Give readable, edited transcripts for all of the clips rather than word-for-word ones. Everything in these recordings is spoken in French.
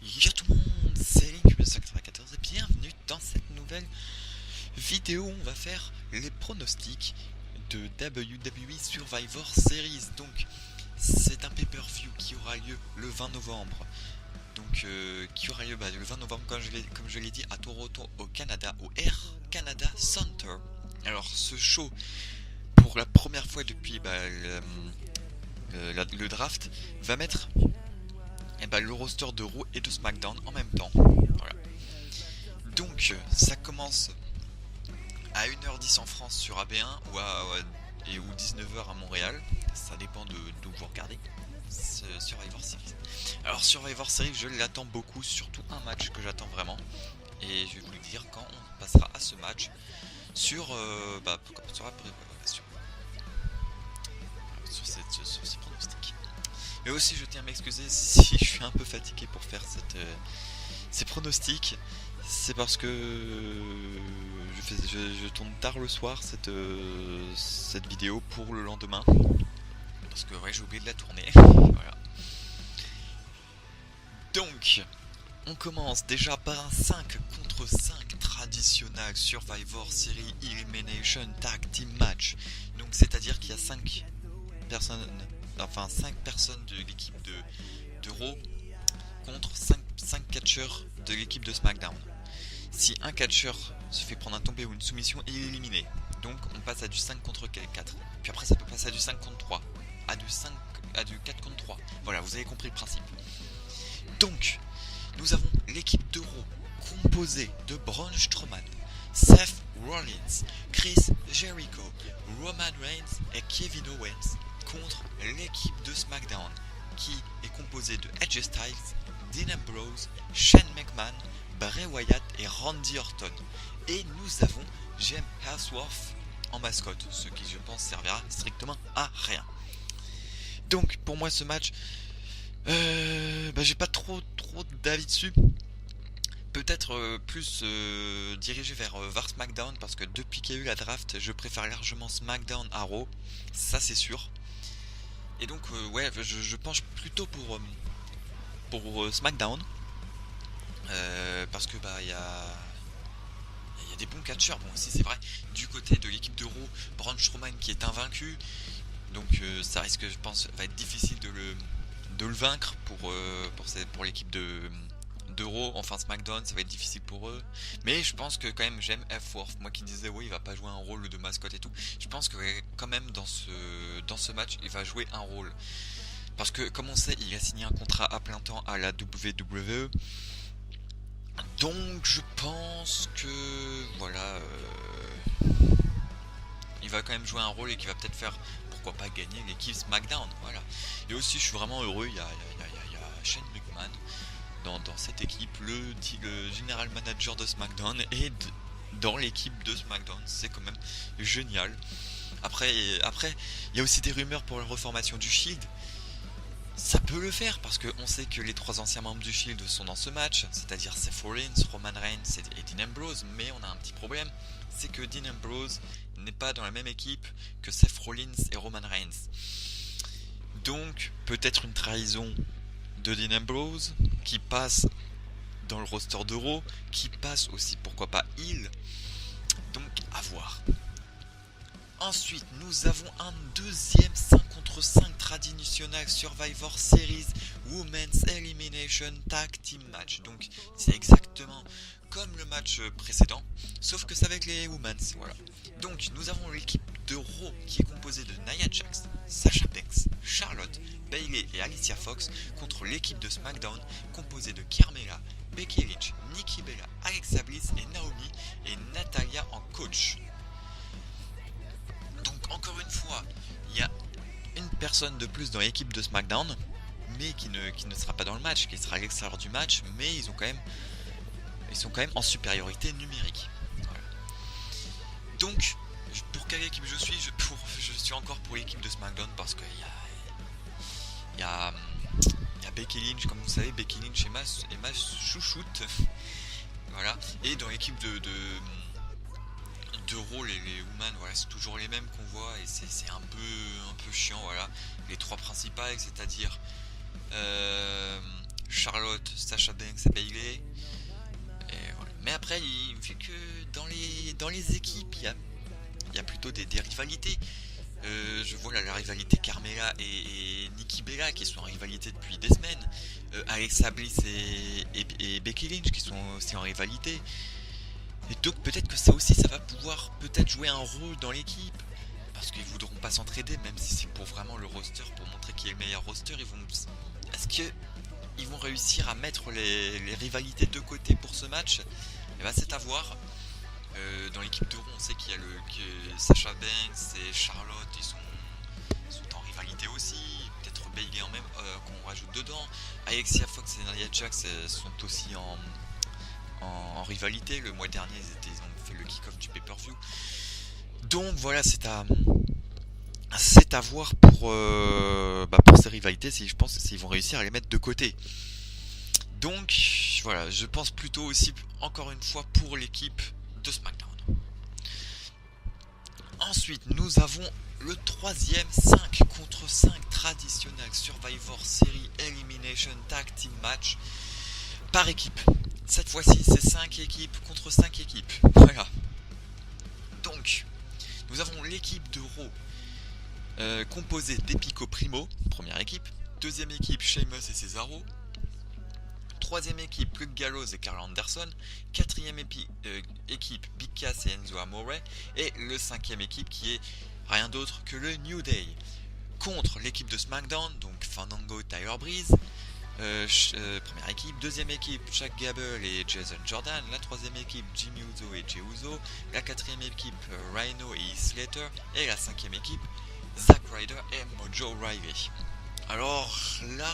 Yo tout le monde, c'est Link1994 et bienvenue dans cette nouvelle vidéo où on va faire les pronostics de WWE Survivor Series. Donc c'est un pay-per-view qui aura lieu le 20 novembre. Donc qui aura lieu le 20 novembre comme je l'ai dit à Toronto au Canada, au Air Canada Center. Alors ce show, pour la première fois depuis le draft, va mettre le roster de Raw et de SmackDown en même temps. Voilà. Donc ça commence à 1h10 en France sur AB1 ou 19h à Montréal. Ça dépend d'où vous regardez. Survivor Series. Alors Survivor Series, je l'attends beaucoup, surtout un match que j'attends vraiment. Et je vais vous le dire quand on passera à ce match sur ces pronostics. Mais aussi je tiens à m'excuser si je suis un peu fatigué pour faire ces pronostics. C'est parce que je tourne tard le soir cette vidéo pour le lendemain. Parce que ouais, j'ai oublié de la tourner. Voilà. Donc, on commence déjà par un 5 contre 5 traditionnel Survivor Series Elimination Tag Team Match. Donc c'est-à-dire qu'il y a 5 personnes de l'équipe de Raw contre 5 catcheurs de l'équipe de SmackDown. Si un catcheur se fait prendre un tombé ou une soumission, il est éliminé. Donc on passe à du 5 contre 4. Puis après ça peut passer à du 5 contre 3, à du 4 contre 3. Voilà, vous avez compris le principe. Donc, nous avons l'équipe de Raw composée de Braun Strowman, Seth Rollins, Chris Jericho, Roman Reigns et Kevin Owens contre l'équipe de SmackDown qui est composée de AJ Styles, Dean Ambrose, Shane McMahon, Bray Wyatt et Randy Orton. Et nous avons Jim Ellsworth en mascotte, ce qui je pense servira strictement à rien. Donc pour moi ce match, j'ai pas trop d'avis dessus. Peut-être plus dirigé vers SmackDown, parce que depuis qu'il y a eu la draft, je préfère largement SmackDown à Raw, ça c'est sûr. Et donc je penche plutôt pour SmackDown, parce que il y a des bons catcheurs. Bon aussi c'est vrai, du côté de l'équipe de Raw, Braun Strowman qui est invaincu, donc ça risque, je pense, va être difficile de le vaincre pour l'équipe de Raw. Enfin SmackDown, ça va être difficile pour eux, mais je pense que quand même j'aime Ellsworth, moi qui disais oui il va pas jouer un rôle de mascotte et tout, je pense que quand même dans ce match il va jouer un rôle, parce que comme on sait il a signé un contrat à plein temps à la WWE, donc je pense que voilà, il va quand même jouer un rôle et qu'il va peut-être faire, pourquoi pas, gagner l'équipe SmackDown. Voilà. Et aussi je suis vraiment heureux, il y a Shane McMahon dans cette équipe, le général manager de SmackDown, et dans l'équipe de SmackDown, c'est quand même génial. Après il y a aussi des rumeurs pour la reformation du Shield. Ça peut le faire parce qu'on sait que les 3 anciens membres du Shield sont dans ce match, c'est-à-dire Seth Rollins, Roman Reigns et Dean Ambrose, mais on a un petit problème, c'est que Dean Ambrose n'est pas dans la même équipe que Seth Rollins et Roman Reigns. Donc peut-être une trahison de Dean Ambrose qui passe dans le roster de Raw, qui passe aussi pourquoi pas heel, donc à voir. Ensuite, nous avons un deuxième 5 contre 5 traditionnel Survivor Series Women's Elimination Tag Team Match. Donc, c'est exactement comme le match précédent, sauf que c'est avec les Women's. Voilà. Donc, nous avons l'équipe de Raw qui est composée de Nia Jax, Sasha Banks, Charlotte, Bayley et Alicia Fox contre l'équipe de SmackDown composée de Carmella, Becky Lynch, Nikki Bella, Alexa Bliss et Naomi et Natalia en coach. Donc encore une fois, il y a une personne de plus dans l'équipe de SmackDown, mais qui ne sera pas dans le match, qui sera à l'extérieur du match, mais ils sont quand même en supériorité numérique. Voilà. Donc, pour quelle équipe je suis, je suis encore pour l'équipe de SmackDown, parce qu'il y a Becky Lynch, comme vous savez, Becky Lynch est ma chouchoute. Voilà. Et dans l'équipe de Raw, les women, voilà, c'est toujours les mêmes qu'on voit, et c'est un peu chiant. Voilà, les 3 principales, c'est-à-dire Charlotte, Sasha Banks et Bayley. Et voilà. Mais après, vu que dans les équipes, il y a plutôt des rivalités. Je vois la rivalité Carmella et Nikki Bella qui sont en rivalité depuis des semaines. Alexa Bliss et Becky Lynch qui sont aussi en rivalité. Et donc peut-être que ça aussi ça va pouvoir peut-être jouer un rôle dans l'équipe. Parce qu'ils voudront pas s'entraider, même si c'est pour vraiment le roster, pour montrer qui est le meilleur roster. Est-ce que ils vont réussir à mettre les rivalités de côté pour ce match? Et bah c'est à voir. Dans l'équipe de Raw, on sait qu'il y a que Sasha Banks et Charlotte, ils sont en rivalité aussi. Peut-être Bayley en même qu'on rajoute dedans. Alexia Fox et Nia Jax sont aussi en rivalité. Le mois dernier, ils ont fait le kick-off du pay-per-view. Donc voilà, c'est à voir pour ces rivalités, si je pense s'ils vont réussir à les mettre de côté. Donc voilà, je pense plutôt aussi encore une fois pour l'équipe de SmackDown. Ensuite, nous avons le troisième 5 contre 5 traditionnel Survivor Series Elimination Tag Team Match par équipe. Cette fois-ci, c'est 5 équipes contre 5 équipes. Voilà. Donc, nous avons l'équipe de Raw composée d'Epico Primo, première équipe. Deuxième équipe, Sheamus et Cesaro. Troisième équipe, Luke Gallows et Karl Anderson. Quatrième équipe, Big Cass et Enzo Amore. Et le cinquième équipe qui est rien d'autre que le New Day. Contre l'équipe de SmackDown, donc Fandango, Tyler Breeze. Première équipe. Deuxième équipe, Shaq Gable et Jason Jordan. La troisième équipe, Jimmy Uso et Jey Uso. La quatrième équipe, Rhino et Heath Slater. Et la cinquième équipe, Zack Ryder et Mojo Rawley. Alors là,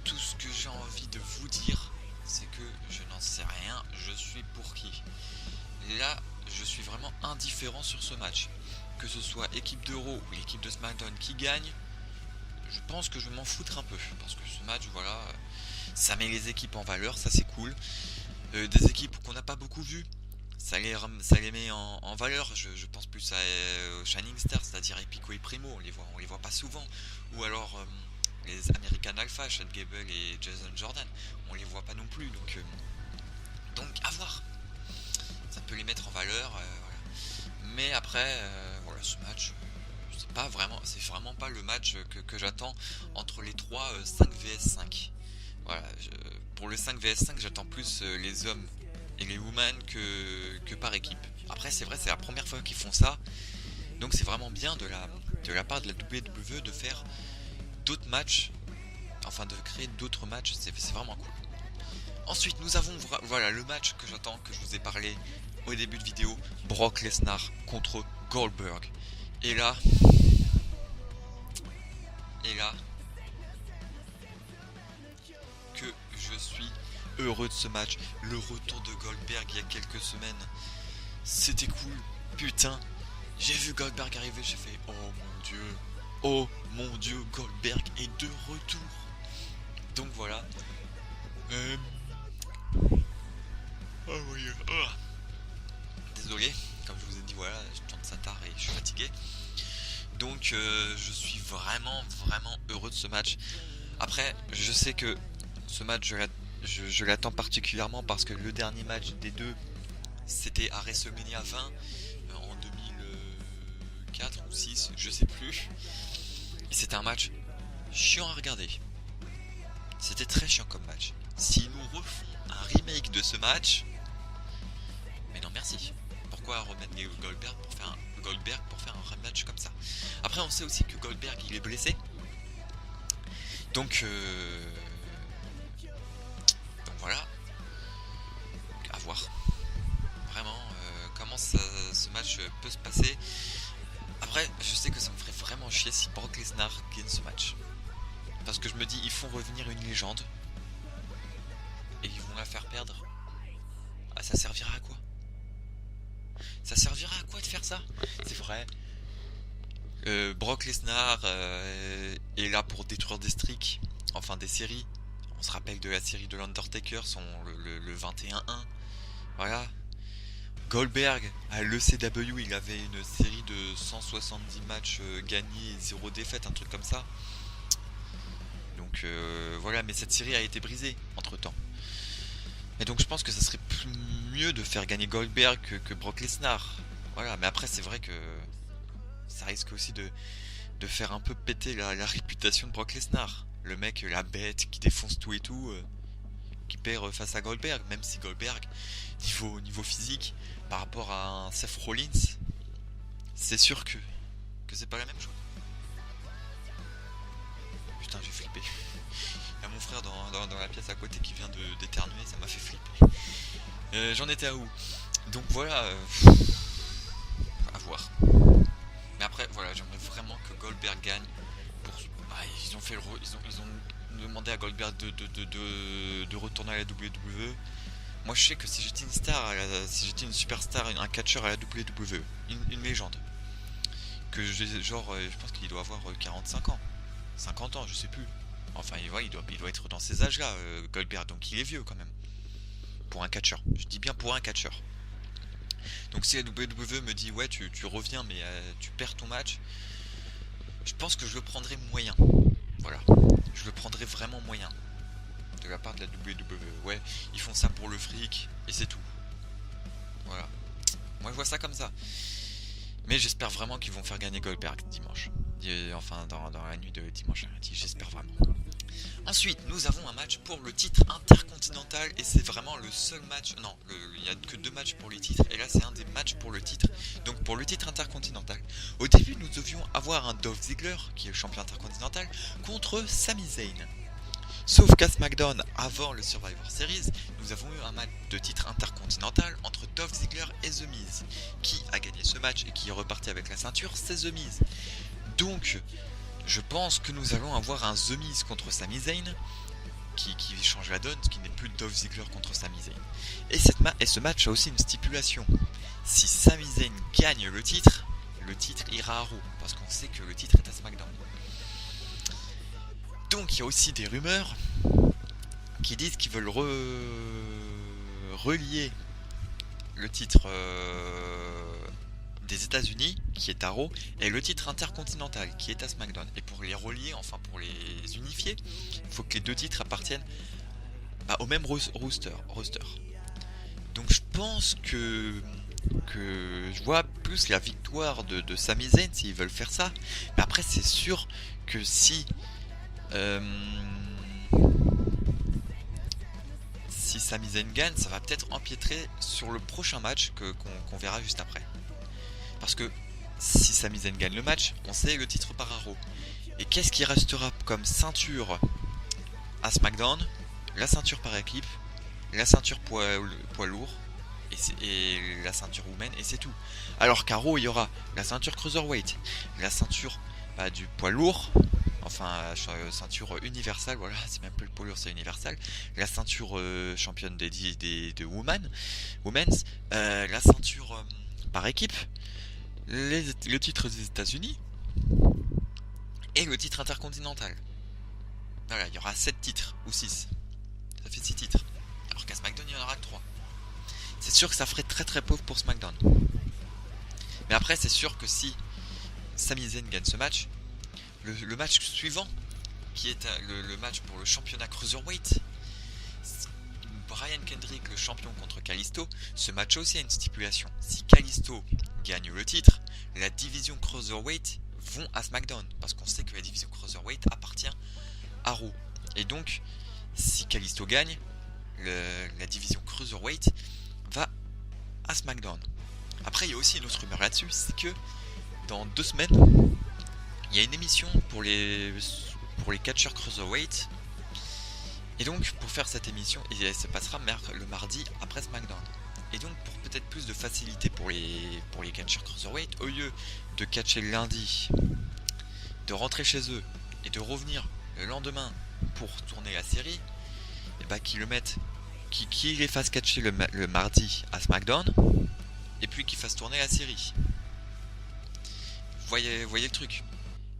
tout ce que j'ai envie de vous dire, c'est que je n'en sais rien, je suis pour qui. Là, je suis vraiment indifférent sur ce match. Que ce soit équipe de Raw ou l'équipe de SmackDown qui gagne, je pense que je vais m'en foutre un peu. Parce que ce match, voilà, ça met les équipes en valeur, ça c'est cool. Des équipes qu'on n'a pas beaucoup vues, ça les met en valeur. Je pense plus à Shining Stars, c'est-à-dire Epico et Primo, on les voit pas souvent. Ou alors les American Alpha, Chad Gable et Jason Jordan, on les voit pas non plus, donc à voir. Ça peut les mettre en valeur, voilà. Mais après, voilà, ce match, c'est vraiment pas le match que j'attends entre les 3 5 vs 5. Voilà, pour le 5 vs 5, j'attends plus les hommes et les women que par équipe. Après, c'est vrai, c'est la première fois qu'ils font ça, donc c'est vraiment bien de la part de la WWE de faire d'autres matchs, enfin de créer d'autres matchs, c'est vraiment cool. Ensuite, nous avons voilà le match que j'attends, que je vous ai parlé au début de vidéo, Brock Lesnar contre Goldberg. Et là, que je suis heureux de ce match. Le retour de Goldberg il y a quelques semaines, c'était cool. Putain, j'ai vu Goldberg arriver, j'ai fait oh mon dieu, Goldberg est de retour. Donc voilà. Désolé, comme je vous ai dit, voilà, je tourne ça tard et je suis fatigué. Donc je suis vraiment heureux de ce match. Après, je sais que ce match, je l'attends particulièrement parce que le dernier match des deux, c'était à WrestleMania 20 en 2004 ou 6, je sais plus. Et c'était un match chiant à regarder. C'était très chiant comme match. Si nous refont un remake de ce match, mais non merci. Pourquoi remettre Goldberg pour faire un rematch comme ça? Après, on sait aussi que Goldberg il est blessé. Donc voilà. Donc, à voir. Vraiment, comment ce match peut se passer. Après, je sais que ça me ferait vraiment chier si Brock Lesnar gagne ce match. Parce que je me dis, ils font revenir une légende. Et ils vont la faire perdre. Ah, ça servira à quoi? Ça servira à quoi de faire ça? C'est vrai. Brock Lesnar est là pour détruire des streaks. Enfin, des séries. On se rappelle de la série de l'Undertaker, le 21-1. Voilà. Goldberg, à l'ECW, il avait une série de 170 matchs gagnés et 0 défaite, un truc comme ça. Donc Donc voilà, mais cette série a été brisée entre temps. Et donc je pense que ça serait mieux de faire gagner Goldberg que Brock Lesnar. Voilà, mais après c'est vrai que ça risque aussi de faire un peu péter la réputation de Brock Lesnar. Le mec, la bête, qui défonce tout et tout, qui perd face à Goldberg, même si Goldberg, niveau physique, par rapport à un Seth Rollins, c'est sûr que c'est pas la même chose. Putain, j'ai flippé. Il y a mon frère dans la pièce à côté qui vient d'éternuer, ça m'a fait flipper. J'en étais à où? Donc voilà, à voir. Mais après, voilà, j'aimerais vraiment que Goldberg gagne. Ils ont demandé à Goldberg de retourner à la WWE. Moi, je sais que si j'étais une star, si j'étais une superstar, un catcheur à la WWE, une légende, je pense qu'il doit avoir 45 ans, 50 ans, je sais plus. Enfin, il doit être dans ces âges-là, Goldberg, donc il est vieux quand même. Pour un catcheur. Je dis bien pour un catcheur. Donc si la WWE me dit ouais tu reviens mais tu perds ton match, je pense que je le prendrai moyen. Voilà. Je le prendrai vraiment moyen. De la part de la WWE. Ouais, ils font ça pour le fric et c'est tout. Voilà. Moi je vois ça comme ça. Mais j'espère vraiment qu'ils vont faire gagner Goldberg dimanche. Enfin dans la nuit de dimanche à lundi, j'espère vraiment. Ensuite, nous avons un match pour le titre intercontinental et c'est vraiment le seul match. Non, il n'y a que 2 matchs pour les titres et là c'est un des matchs pour le titre. Donc pour le titre intercontinental. Au début, nous devions avoir un Dolph Ziggler qui est le champion intercontinental contre Sami Zayn. Sauf qu'à SmackDown, avant le Survivor Series, nous avons eu un match de titre intercontinental entre Dolph Ziggler et The Miz. Qui a gagné ce match et qui est reparti avec la ceinture, c'est The Miz. Donc, je pense que nous allons avoir un The Miz contre Sami Zayn qui change la donne, qui n'est plus Dolph Ziggler contre Sami Zayn. Et ce match a aussi une stipulation. Si Sami Zayn gagne le titre ira à Raw, parce qu'on sait que le titre est à SmackDown. Donc il y a aussi des rumeurs qui disent qu'ils veulent relier le titre des États-Unis qui est à Raw et le titre intercontinental qui est à SmackDown. Et pour les relier, enfin pour les unifier, il faut que les 2 titres appartiennent au même roster. Donc je pense que je vois plus la victoire de Sami Zayn s'ils veulent faire ça. Mais après c'est sûr que si Sami Zayn gagne, ça va peut-être empiétrer sur le prochain match qu'on verra juste après. Parce que si Sami Zayn gagne le match, on sait le titre part à Raw. Et qu'est-ce qui restera comme ceinture à SmackDown? La ceinture par équipe, la ceinture poids lourd et la ceinture women et c'est tout. Alors qu'à Raw il y aura la ceinture cruiserweight, la ceinture du poids lourd, enfin ceinture universelle, voilà, c'est même plus le poids lourd, c'est universel, la ceinture championne de women's, la ceinture par équipe, le titre des États-Unis et le titre intercontinental. Voilà, il y aura 7 titres ou 6. Ça fait 6 titres. Alors qu'à SmackDown, il n'y en aura que 3. C'est sûr que ça ferait très très pauvre pour SmackDown. Mais après, c'est sûr que si Sami Zayn gagne ce match, le match suivant, qui est le match pour le championnat Cruiserweight, Brian Kendrick, le champion contre Kalisto, ce match aussi a une stipulation. Si Kalisto gagne le titre, la division Cruiserweight vont à SmackDown. Parce qu'on sait que la division Cruiserweight appartient à Raw. Et donc, si Kalisto gagne, la division Cruiserweight va à SmackDown. Après, il y a aussi une autre rumeur là-dessus, c'est que dans 2 semaines, il y a une émission pour les catcheurs Cruiserweight. Et donc, pour faire cette émission, et ça passera le mardi après SmackDown. Et donc, pour peut-être plus de facilité pour les catcheurs Cruiserweight, au lieu de catcher le lundi, de rentrer chez eux et de revenir le lendemain pour tourner la série, et qu'ils le mettent, qu'ils les fassent catcher le mardi à SmackDown, et puis qu'ils fassent tourner la série. Vous voyez le truc.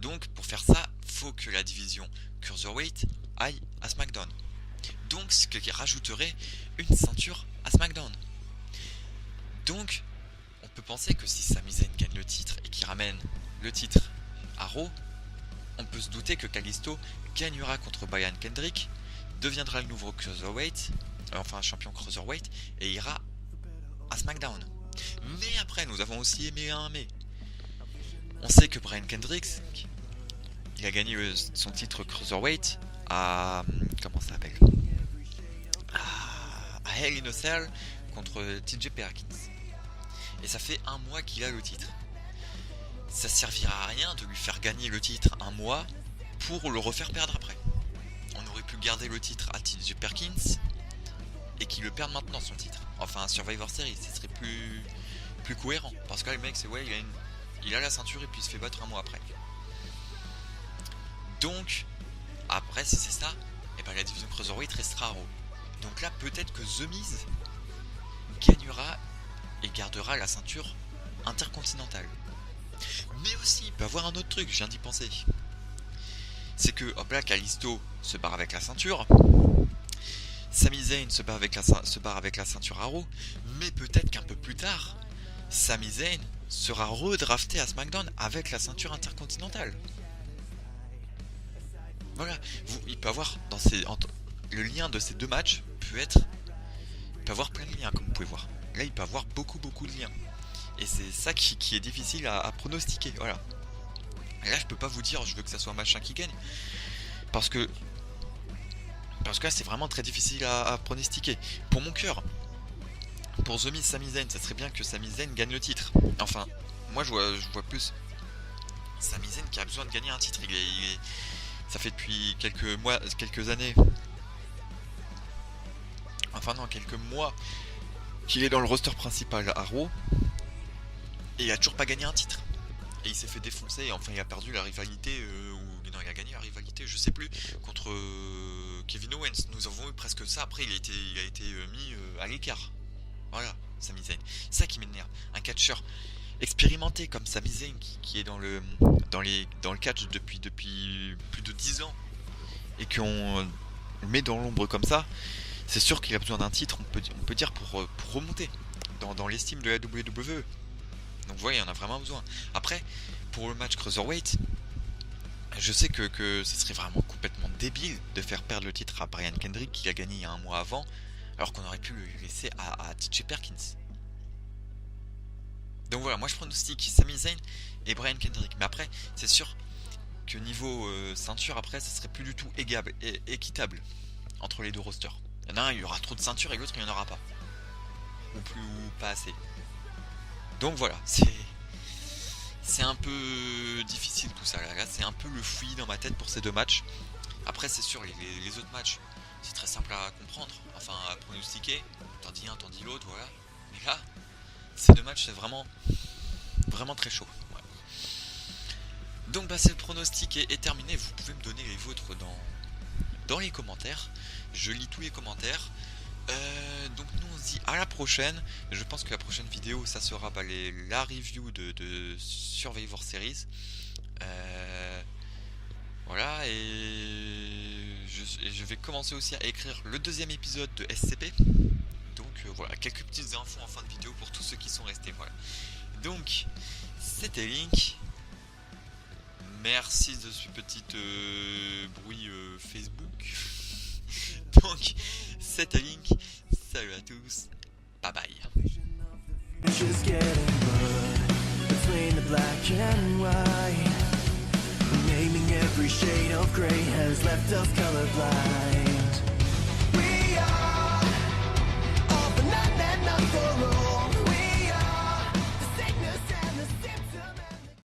Donc, pour faire ça, faut que la division Cruiserweight aille à SmackDown. Donc, ce qui rajouterait une ceinture à SmackDown. Donc, on peut penser que si Sami Zayn gagne le titre et qu'il ramène le titre à Raw, on peut se douter que Kalisto gagnera contre Brian Kendrick, deviendra le nouveau cruiserweight, enfin champion cruiserweight, et ira à SmackDown. Mais après, nous avons aussi aimé un mais. On sait que Brian Kendrick, il a gagné son titre cruiserweight à comment ça s'appelle, à Hell in a Cell contre TJ Perkins. Et ça fait un mois qu'il a le titre. Ça servira à rien de lui faire gagner le titre un mois pour le refaire perdre après. On aurait pu garder le titre à TJ Perkins et qu'il le perde maintenant son titre. Enfin, Survivor Series, ce serait plus cohérent. Parce que là, le mec, c'est ouais, il a la ceinture et puis il se fait battre un mois après. Donc, après, si c'est ça, et ben la division Cruiserweight restera à Raw. Donc là, peut-être que The Miz gagnera et gardera la ceinture intercontinentale. Mais aussi, il peut avoir un autre truc, je viens d'y penser. C'est que, hop là, Kalisto se barre avec la ceinture. Sami Zayn se barre avec la ceinture à Raw. Mais peut-être qu'un peu plus tard, Sami Zayn sera redrafté à SmackDown avec la ceinture intercontinentale. Voilà, il peut avoir le lien de ces deux matchs il peut avoir plein de liens comme vous pouvez voir. Là il peut avoir beaucoup de liens. Et c'est ça qui est difficile à pronostiquer, voilà. Et là je peux pas vous dire je veux que ça soit machin qui gagne. Parce que là c'est vraiment très difficile à pronostiquer. Pour mon cœur, pour The Miz, Sami Zayn, ça serait bien que Sami Zayn gagne le titre. Enfin, moi je vois plus Sami Zayn qui a besoin de gagner un titre. Ça fait depuis quelques années. Enfin non, quelques mois qu'il est dans le roster principal à Raw. Et il a toujours pas gagné un titre. Et il s'est fait défoncer, enfin il a perdu la rivalité, non il a gagné la rivalité, je sais plus, contre Kevin Owens. Nous avons eu presque ça, après il a été mis à l'écart. Voilà, Sami Zayn. C'est ça qui m'énerve. Un catcheur expérimenté comme Sami Zayn qui est dans le catch depuis plus de 10 ans et qu'on le met dans l'ombre comme ça, c'est sûr qu'il a besoin d'un titre, on peut dire, pour remonter dans l'estime de la WWE. Donc vous voyez, il en a vraiment besoin. Après, pour le match Cruiserweight, je sais que ce serait vraiment complètement débile de faire perdre le titre à Brian Kendrick qui a gagné il y a un mois avant, alors qu'on aurait pu le laisser à TJ Perkins. Donc voilà, moi je pronostique Sami Zayn et Brian Kendrick. Mais après, c'est sûr que niveau ceinture, après, ça serait plus du tout équitable entre les deux rosters. Il y en a un, il y aura trop de ceintures et l'autre, il n'y en aura pas. Ou pas assez. Donc voilà, c'est un peu difficile tout ça. Là, c'est un peu le fouillis dans ma tête pour ces deux matchs. Après, c'est sûr, les autres matchs, c'est très simple à comprendre, enfin à pronostiquer. T'en dis un, t'en dis l'autre, voilà. Mais là, ces deux matchs, c'est vraiment très chaud. Ouais. Donc bah, le pronostic est terminé. Vous pouvez me donner les vôtres dans les commentaires. Je lis tous les commentaires. Donc nous on se dit à la prochaine. Je pense que la prochaine vidéo ça sera la review de Survivor Series. Voilà, et je vais commencer aussi à écrire le deuxième épisode de SCP. Donc voilà, quelques petites infos en fin de vidéo pour tous ceux qui sont restés. Voilà. Donc c'était Link. Merci de ce petit bruit Facebook. Donc c'était Link. Salut à tous. Bye bye. Just getting blood between the black and white. Naming every shade of gray has left us colorblind.